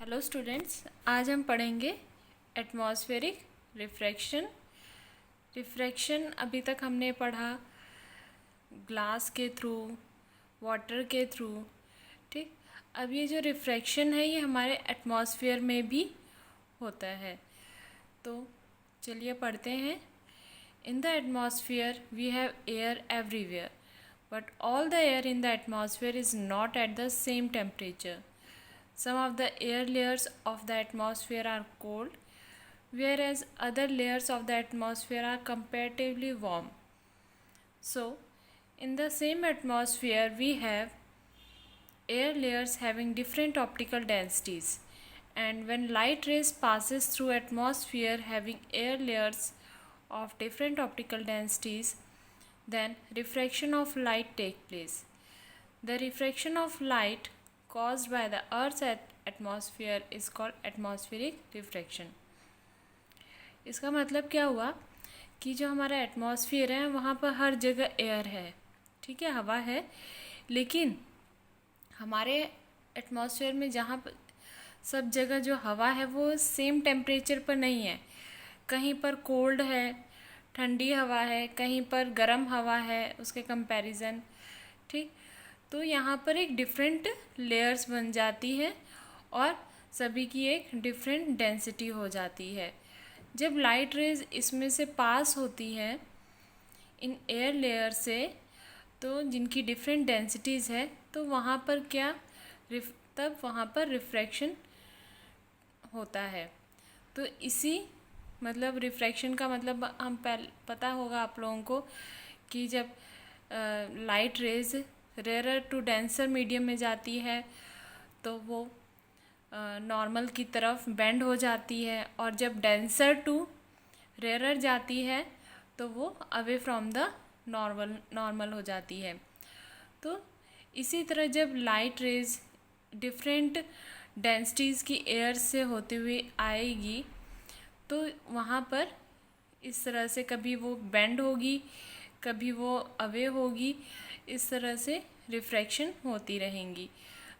Hello students, आज हम पढ़ेंगे एटमॉस्फेरिक रिफ्रैक्शन। रिफ्रैक्शन अभी तक हमने पढ़ा ग्लास के थ्रू, वाटर के थ्रू। ठीक, अब ये जो रिफ्रैक्शन है ये हमारे एटमॉस्फेयर में भी होता है। तो चलिए पढ़ते हैं। In the atmosphere we have air everywhere, but all the air in the atmosphere is not at the same temperature. Some of the air layers of the atmosphere are cold, whereas other layers of the atmosphere are comparatively warm. So, in the same atmosphere, we have air layers having different optical densities. And when light rays passes through atmosphere having air layers of different optical densities, then refraction of light take place. The refraction of light caused by the Earth's atmosphere is called atmospheric refraction. इसका मतलब क्या हुआ कि जो हमारा atmosphere है वहाँ पर हर जगह एयर है, ठीक है, हवा है, लेकिन हमारे एटमॉस्फेयर में जहाँ पर सब जगह जो हवा है वो सेम टेम्परेचर पर नहीं है। कहीं पर कोल्ड है, ठंडी हवा है, कहीं पर गर्म हवा है उसके कंपैरिजन। ठीक, तो यहाँ पर एक डिफरेंट लेयर्स बन जाती है और सभी की एक डिफरेंट डेंसिटी हो जाती है। जब लाइट रेज इसमें से पास होती है इन एयर लेयर से, तो जिनकी डिफरेंट डेंसिटीज़ है, तो वहाँ पर क्या तब वहाँ पर रिफ्रैक्शन होता है। तो इसी मतलब रिफ्रैक्शन का मतलब हम पता होगा आप लोगों को कि जब light rays rare to denser medium में जाती है तो वो नॉर्मल की तरफ बेंड हो जाती है, और जब डेंसर टू रेयर जाती है तो वो अवे फ्रॉम द नॉर्मल हो जाती है। तो इसी तरह जब लाइट रेज डिफरेंट डेंसिटीज़ की एयर से होते हुए आएगी तो वहाँ पर इस तरह से कभी वो बेंड होगी, कभी वो अवे होगी, इस तरह से रिफ्रैक्शन होती रहेंगी।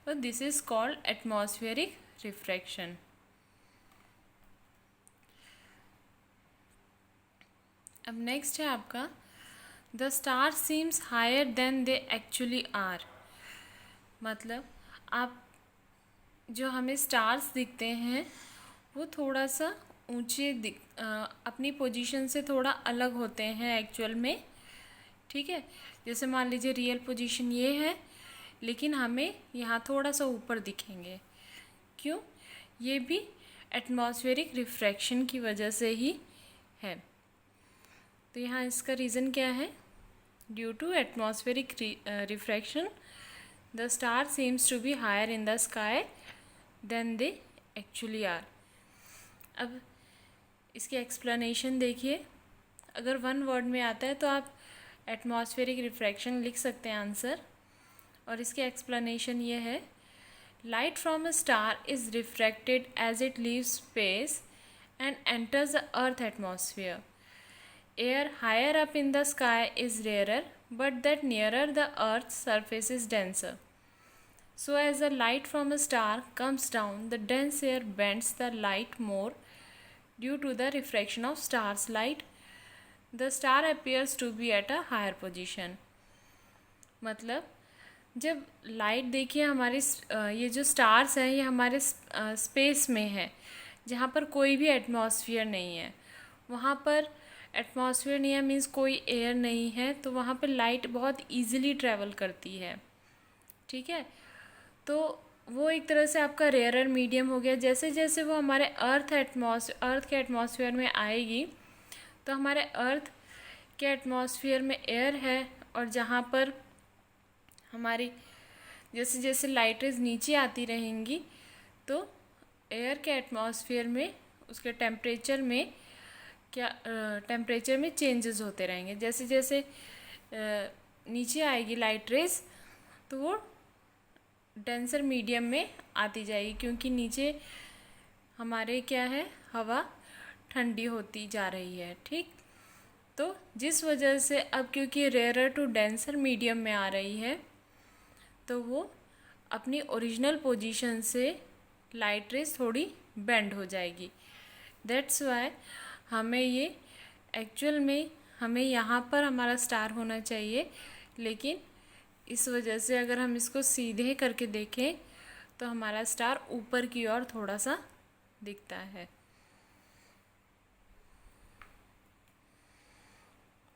तो this is called atmospheric refraction. अब नेक्स्ट है आपका the star seems higher than they actually are. मतलब आप जो हमें स्टार्स दिखते हैं वो थोड़ा सा ऊंचे अपनी पोजीशन से थोड़ा अलग होते हैं एक्चुअल में। ठीक है, जैसे मान लीजिए रियल पोजीशन ये है, लेकिन हमें यहाँ थोड़ा सा ऊपर दिखेंगे। क्यों? ये भी एटमॉस्फेरिक रिफ्रैक्शन की वजह से ही है। तो यहाँ इसका रीज़न क्या है? Due to atmospheric refraction the star seems to be higher in the sky than they actually are. अब इसकी एक्सप्लेनेशन देखिए। अगर वन वर्ड में आता है तो आप एटमॉस्फेरिक रिफ्रैक्शन लिख सकते हैं आंसर, और इसकी एक्सप्लेनेशन ये है light from a star is refracted as it leaves space and enters the earth atmosphere. Air higher up in the sky is rarer, but that nearer the Earth's surface is denser. So as the light from a star comes down, the dense air bends the light more due to the refraction of star's light. The star appears to be at a higher position. मतलब जब light देखिए हमारे ये जो stars हैं ये हमारे space में है, जहाँ पर कोई भी एटमॉस्फेयर नहीं है। वहाँ पर एटमॉस्फेयर नहीं है मीन्स कोई एयर नहीं है, तो वहाँ पर लाइट बहुत इजीली ट्रैवल करती है। ठीक है, तो वो एक तरह से आपका रेयरर मीडियम हो गया। जैसे जैसे वो हमारे अर्थ के एटमॉस्फेयर में आएगी तो हमारे अर्थ के एटमॉस्फेयर में एयर है, और जहाँ पर हमारी जैसे जैसे लाइट रेज नीचे आती रहेंगी तो एयर के एटमॉस्फेयर में उसके टेम्परेचर में चेंजेस होते रहेंगे। जैसे जैसे नीचे आएगी लाइट रेज तो वो डेंसर मीडियम में आती जाएगी, क्योंकि नीचे हमारे क्या है, हवा ठंडी होती जा रही है। ठीक, तो जिस वजह से अब क्योंकि रेयर टू डेंसर मीडियम में आ रही है तो वो अपनी ओरिजिनल पोजीशन से लाइट रेज थोड़ी बेंड हो जाएगी। दैट्स वाई हमें ये एक्चुअल में हमें यहाँ पर हमारा स्टार होना चाहिए, लेकिन इस वजह से अगर हम इसको सीधे करके देखें तो हमारा स्टार ऊपर की ओर थोड़ा सा दिखता है।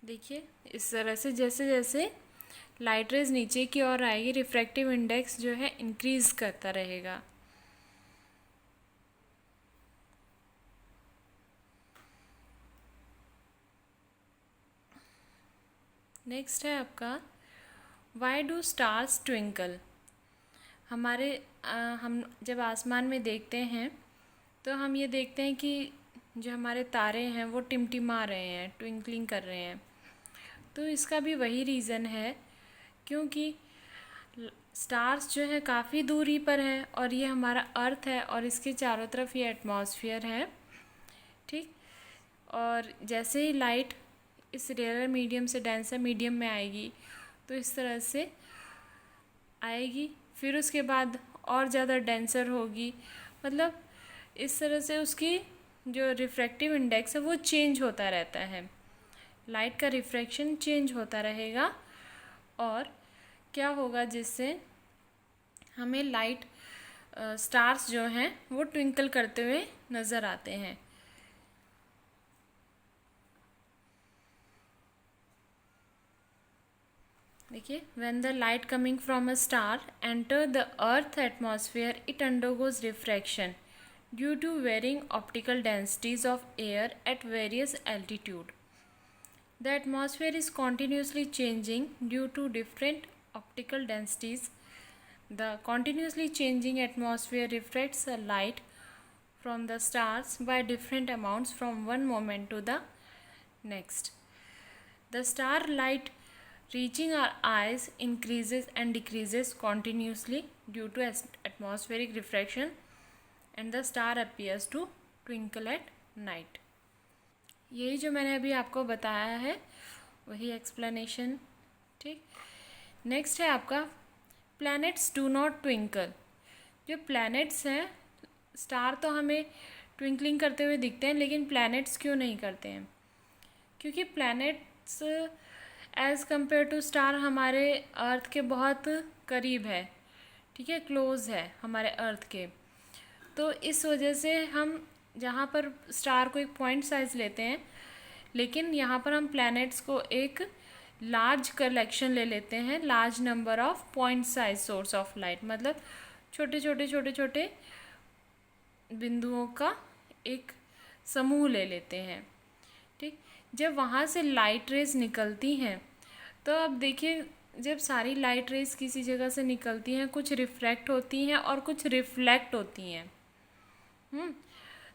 देखिए इस तरह से जैसे जैसे लाइट रेज नीचे की ओर आएगी, रिफ्रैक्टिव इंडेक्स जो है इंक्रीज करता रहेगा। नेक्स्ट है आपका वाई डू स्टार्स ट्विंकल। हम जब आसमान में देखते हैं तो हम ये देखते हैं कि जो हमारे तारे हैं वो टिमटिमा रहे हैं, ट्विंकलिंग कर रहे हैं। तो इसका भी वही रीज़न है, क्योंकि स्टार्स जो है काफ़ी दूरी पर हैं और ये हमारा अर्थ है और इसके चारों तरफ ये एटमॉस्फेयर है, ठीक। और जैसे ही लाइट इस रेयर मीडियम से डेंसर मीडियम में आएगी तो इस तरह से आएगी, फिर उसके बाद और ज़्यादा डेंसर होगी, मतलब इस तरह से उसकी जो रिफ्रैक्टिव इंडेक्स है वो चेंज होता रहता है। लाइट का रिफ्रैक्शन चेंज होता रहेगा और क्या होगा जिससे हमें लाइट स्टार्स जो हैं वो ट्विंकल करते हुए नज़र आते हैं। देखिए, when the light coming from a star enter the earth atmosphere, it undergoes refraction due to varying optical densities of air at various altitude. The atmosphere is continuously changing due to different optical densities. The continuously changing atmosphere refracts the light from the stars by different amounts from one moment to the next. The star light reaching our eyes increases and decreases continuously due to atmospheric refraction, and the star appears to twinkle at night. यही जो मैंने अभी आपको बताया है वही explanation, ठीक। Next है आपका प्लैनेट्स डू नॉट ट्विंकल। जो प्लैनेट्स हैं, स्टार तो हमें ट्विंकलिंग करते हुए दिखते हैं, लेकिन प्लैनेट्स क्यों नहीं करते हैं? क्योंकि planets as compare to star हमारे अर्थ के बहुत करीब है, ठीक है, क्लोज़ है हमारे अर्थ के। तो इस वजह से हम जहाँ पर स्टार को एक पॉइंट साइज लेते हैं, लेकिन यहाँ पर हम प्लैनेट्स को एक लार्ज कलेक्शन ले लेते हैं, large number of point size source of light, मतलब छोटे छोटे छोटे छोटे बिंदुओं का एक समूह ले लेते हैं, ठीक। जब वहाँ से लाइट रेज निकलती हैं तो अब देखिए, जब सारी लाइट रेज किसी जगह से निकलती हैं, कुछ रिफ्रैक्ट होती हैं और कुछ रिफ्लेक्ट होती हैं।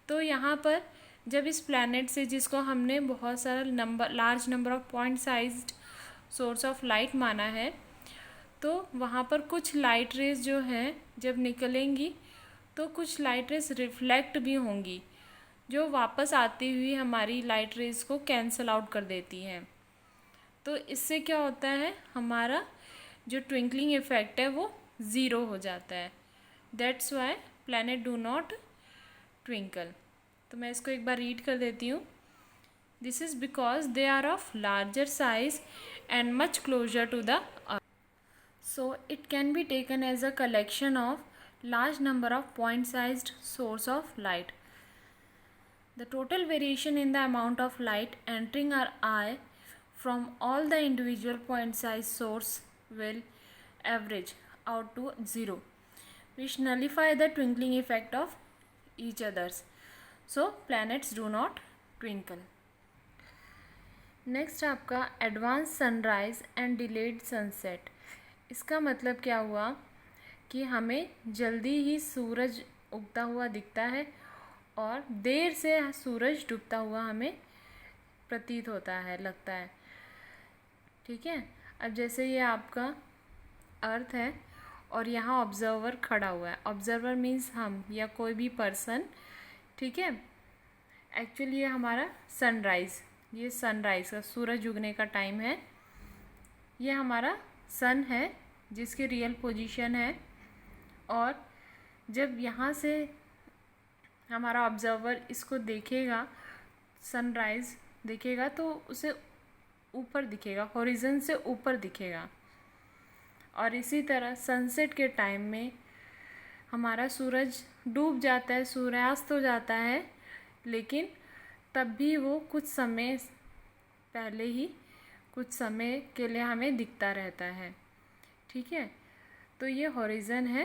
तो यहाँ पर जब इस प्लैनेट से, जिसको हमने बहुत सारा large number of point sized source of light माना है, तो वहाँ पर कुछ लाइट रेज जो हैं जब निकलेंगी तो कुछ लाइट रेज रिफ्लेक्ट भी होंगी, जो वापस आती हुई हमारी लाइट रेज को कैंसल आउट कर देती हैं। तो इससे क्या होता है, हमारा जो ट्विंकलिंग इफेक्ट है वो ज़ीरो हो जाता है। That's why planet do not twinkle. तो मैं इसको एक बार रीड कर देती हूँ। This is because they are of larger size and much closer to the earth, so it can be taken as a collection of large number of point sized source of light. The total variation in the amount of light entering our eye from all the individual point size source will average out to 0, which nullify the twinkling effect of each others. So planets do not twinkle. Next आपका advance sunrise and delayed sunset. इसका मतलब क्या हुआ कि हमें जल्दी ही सूरज उगता हुआ दिखता है और देर से सूरज डूबता हुआ हमें प्रतीत होता है, लगता है, ठीक है। अब जैसे ये आपका अर्थ है और यहाँ ऑब्जर्वर खड़ा हुआ है। ऑब्जर्वर मीन्स हम या कोई भी पर्सन, ठीक है। एक्चुअली ये हमारा सनराइज़, ये सनराइज़ का सूरज उगने का टाइम है। ये हमारा सन है जिसकी रियल पोजीशन है, और जब यहाँ से हमारा ऑब्जर्वर इसको देखेगा, सनराइज़ देखेगा, तो उसे ऊपर दिखेगा, हॉरिजन से ऊपर दिखेगा। और इसी तरह सनसेट के टाइम में हमारा सूरज डूब जाता है, सूर्यास्त हो जाता है, लेकिन तब भी वो कुछ समय पहले ही कुछ समय के लिए हमें दिखता रहता है। ठीक है, तो ये हॉरिजन है।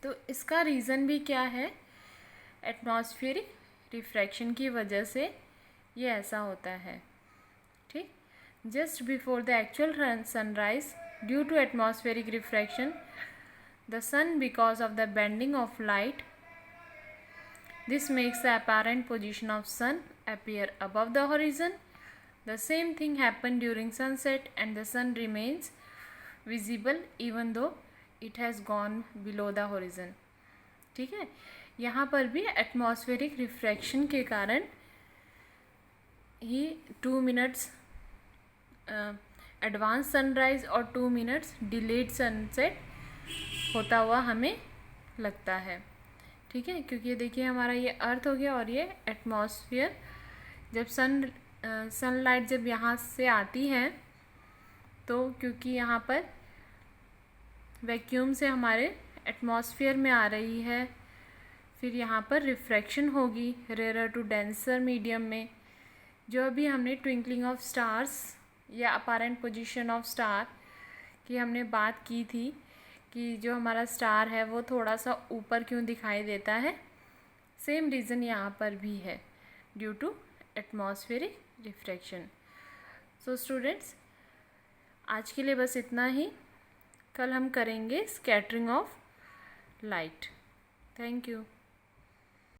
तो इसका रीज़न भी क्या है? एटमॉस्फेरिक रिफ्रैक्शन की वजह से ये ऐसा होता है। ठीक, just before the actual sunrise due to atmospheric refraction the sun, because of the bending of light, this makes the apparent position of sun appear above the horizon. The same thing happen during sunset and the sun remains visible even though it has gone below the horizon. ठीक है, यहाँ पर भी atmospheric refraction के कारण ही 2 minutes advance sunrise और 2 minutes delayed sunset होता हुआ हमें लगता है। ठीक है, क्योंकि देखिए हमारा ये अर्थ हो गया और ये एटमॉस्फेयर, जब सनलाइट जब यहाँ से आती है तो क्योंकि यहाँ पर वैक्यूम से हमारे एटमॉस्फेयर में आ रही है, फिर यहाँ पर रिफ्रैक्शन होगी रेयर टू डेंसर मीडियम में। जो अभी हमने ट्विंकलिंग ऑफ स्टार्स या अपैरेंट पोजीशन ऑफ स्टार की हमने बात की थी कि जो हमारा स्टार है वो थोड़ा सा ऊपर क्यों दिखाई देता है, सेम रीज़न यहाँ पर भी है, due to atmospheric refraction. So students, आज के लिए बस इतना ही। कल हम करेंगे scattering of light. Thank you.